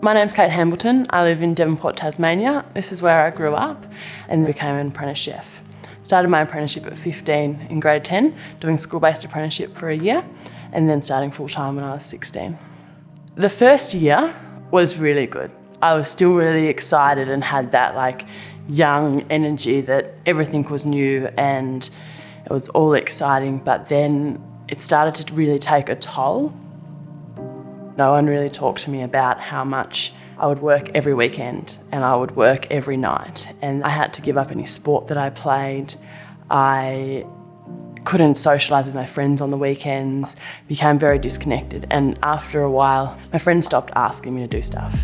My name's Kate Hambleton. I live in Devonport, Tasmania. This is where I grew up and became an apprentice chef. Started my apprenticeship at 15 in grade 10, doing school-based apprenticeship for a year, and then starting full-time when I was 16. The first year was really good. I was still really excited and had that young energy that everything was new and it was all exciting, but then it started to really take a toll. No one really talked to me about how much I would work every weekend and I would work every night, and I had to give up any sport that I played. I couldn't socialise with my friends on the weekends, became very disconnected, and after a while my friends stopped asking me to do stuff.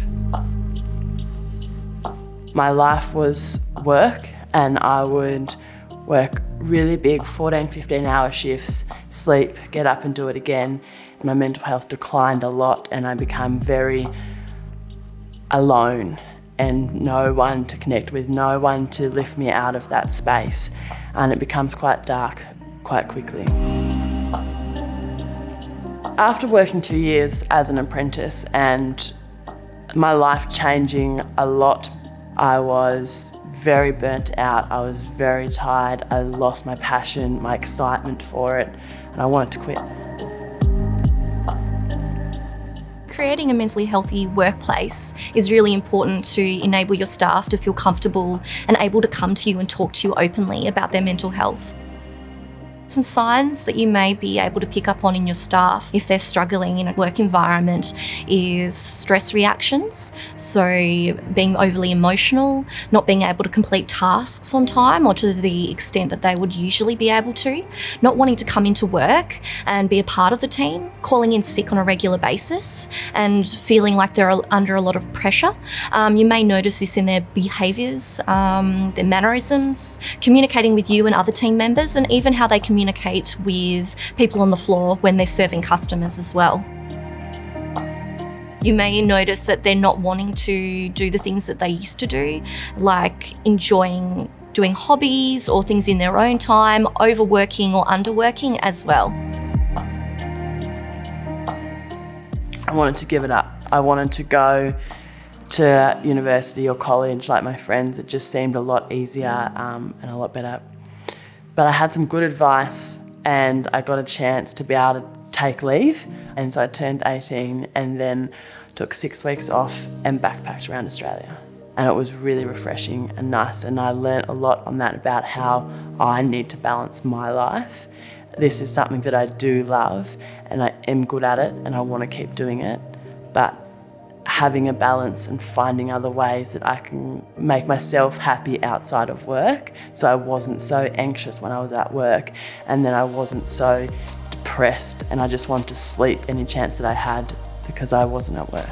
My life was work, and I would work really big 14, 15-hour shifts, sleep, get up and do it again. And my mental health declined a lot and I became very alone and no one to connect with, no one to lift me out of that space. And it becomes quite dark quite quickly. After working 2 years as an apprentice and my life changing a lot, I was very burnt out, I was very tired, I lost my passion, my excitement for it, and I wanted to quit. Creating a mentally healthy workplace is really important to enable your staff to feel comfortable and able to come to you and talk to you openly about their mental health. Some signs that you may be able to pick up on in your staff if they're struggling in a work environment is stress reactions, so being overly emotional, not being able to complete tasks on time or to the extent that they would usually be able to, not wanting to come into work and be a part of the team, calling in sick on a regular basis and feeling like they're under a lot of pressure. You may notice this in their behaviours, their mannerisms, communicating with you and other team members, and even how they communicate with people on the floor when they're serving customers as well. You may notice that they're not wanting to do the things that they used to do, like enjoying doing hobbies or things in their own time, overworking or underworking as well. I wanted to give it up. I wanted to go to university or college like my friends. It just seemed a lot easier and a lot better. But I had some good advice and I got a chance to be able to take leave. And so I turned 18 and then took 6 weeks off and backpacked around Australia. And it was really refreshing and nice, and I learnt a lot on that about how I need to balance my life. This is something that I do love and I am good at it and I want to keep doing it, but having a balance and finding other ways that I can make myself happy outside of work, so I wasn't so anxious when I was at work, and then I wasn't so depressed and I just wanted to sleep any chance that I had because I wasn't at work.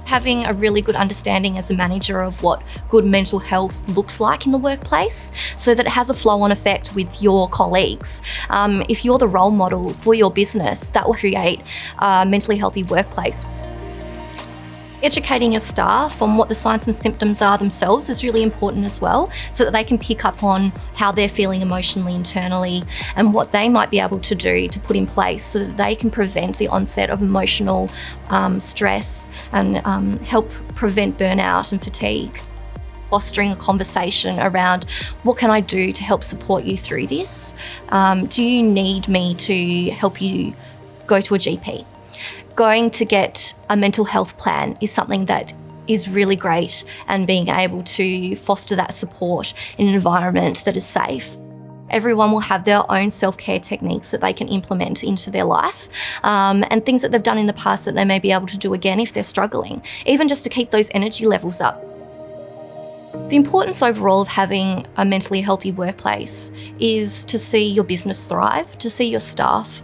Having a really good understanding as a manager of what good mental health looks like in the workplace, so that it has a flow-on effect with your colleagues. If you're the role model for your business, that will create a mentally healthy workplace. Educating your staff on what the signs and symptoms are themselves is really important as well, so that they can pick up on how they're feeling emotionally internally and what they might be able to do to put in place so that they can prevent the onset of emotional stress and help prevent burnout and fatigue. Fostering a conversation around what can I do to help support you through this? Do you need me to help you go to a GP? Going to get a mental health plan is something that is really great, and being able to foster that support in an environment that is safe. Everyone will have their own self-care techniques that they can implement into their life, and things that they've done in the past that they may be able to do again if they're struggling, even just to keep those energy levels up. The importance overall of having a mentally healthy workplace is to see your business thrive, to see your staff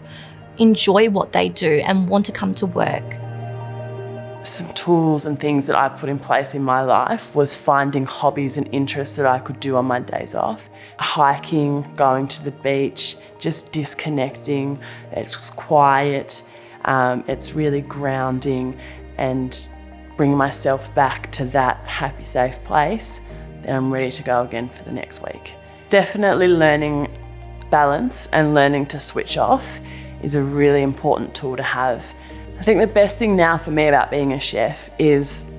enjoy what they do and want to come to work. Some tools and things that I put in place in my life was finding hobbies and interests that I could do on my days off. Hiking, going to the beach, just disconnecting. It's quiet, it's really grounding, and bringing myself back to that happy, safe place. Then I'm ready to go again for the next week. Definitely learning balance and learning to switch off is a really important tool to have. I think the best thing now for me about being a chef is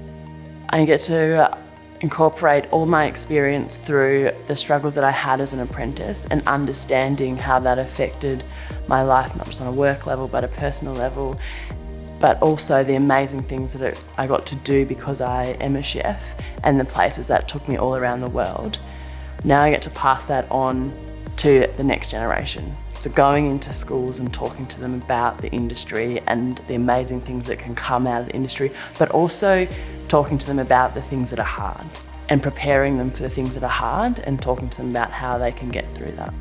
I get to incorporate all my experience through the struggles that I had as an apprentice and understanding how that affected my life, not just on a work level, but a personal level, but also the amazing things that I got to do because I am a chef and the places that took me all around the world. Now I get to pass that on to the next generation. So going into schools and talking to them about the industry and the amazing things that can come out of the industry, but also talking to them about the things that are hard and preparing them for the things that are hard and talking to them about how they can get through that.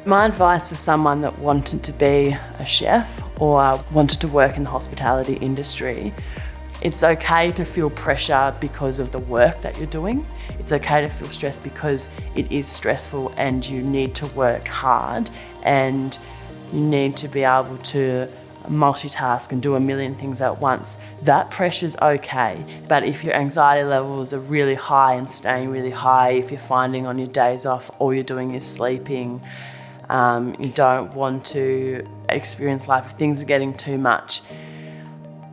My advice for someone that wanted to be a chef or wanted to work in the hospitality industry, it's okay to feel pressure because of the work that you're doing. It's okay to feel stressed because it is stressful and you need to work hard and you need to be able to multitask and do a million things at once. That pressure's okay. But if your anxiety levels are really high and staying really high, if you're finding on your days off all you're doing is sleeping, you don't want to experience life, if things are getting too much,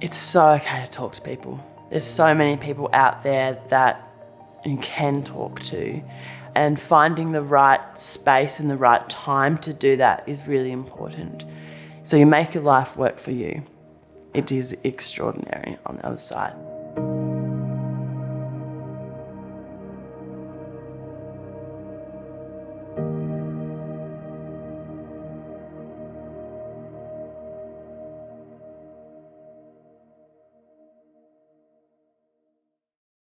it's so okay to talk to people. There's so many people out there that you can talk to, and finding the right space and the right time to do that is really important. So you make your life work for you. It is extraordinary on the other side.